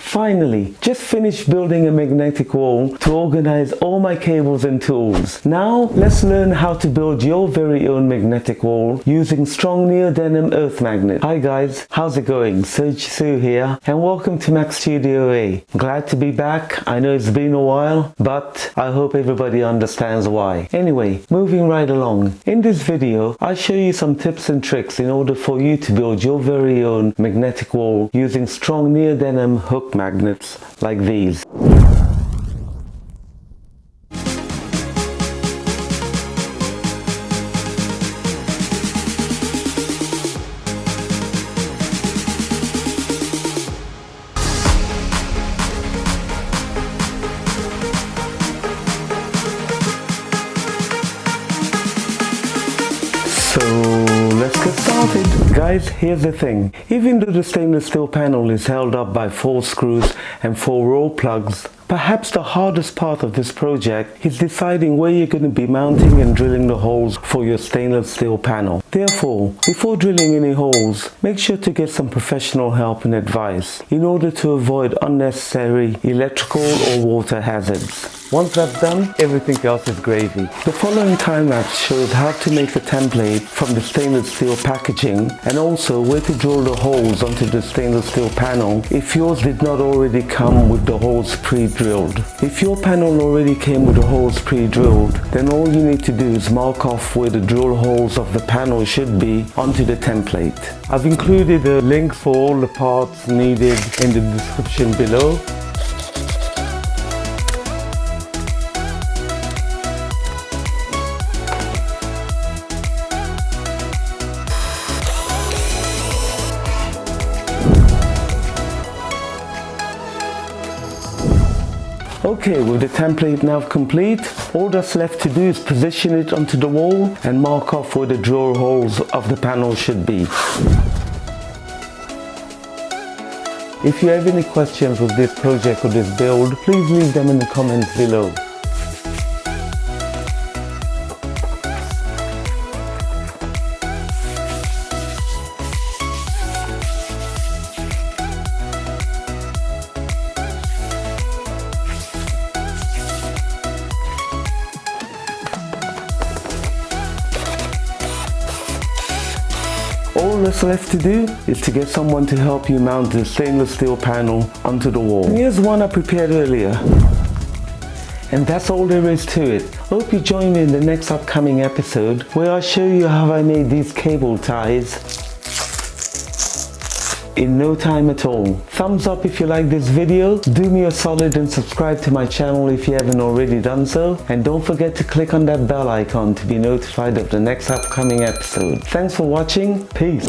Finally, just finished building a magnetic wall to organize all my cables and tools. Now, let's learn how to build your very own magnetic wall using strong neodymium earth magnet. Hi guys, how's it going? Serge Siou here and welcome to macStudioA. Glad to be back. I know it's been a while, but I hope everybody understands why. Anyway, moving right along. In this video, I'll show you some tips and tricks in order for you to build your very own magnetic wall using strong neodymium hook magnets like these. So let's get started. Guys, here's the thing. Even though the stainless steel panel is held up by 4 screws and 4 roll plugs, perhaps the hardest part of this project is deciding where you're going to be mounting and drilling the holes for your stainless steel panel. Therefore, before drilling any holes, make sure to get some professional help and advice in order to avoid unnecessary electrical or water hazards. Once that's done, everything else is gravy. The following time lapse shows how to make a template from the stainless steel packaging and also where to drill the holes onto the stainless steel panel if yours did not already come with the holes pre-drilled. If your panel already came with the holes pre-drilled, then all you need to do is mark off where the drill holes of the panel should be onto the template. I've included a link for all the parts needed in the description below. Okay, with the template now complete, all that's left to do is position it onto the wall and mark off where the drill holes of the panel should be. If you have any questions with this project or this build, please leave them in the comments below. All that's left to do is to get someone to help you mount the stainless steel panel onto the wall. And here's one I prepared earlier. And that's all there is to it. Hope you join me in the next upcoming episode where I show you how I made these cable ties in no time at all. Thumbs up if you like this video, do me a solid and subscribe to my channel if you haven't already done so, and don't forget to click on that bell icon to be notified of the next upcoming episode. Thanks for watching, peace.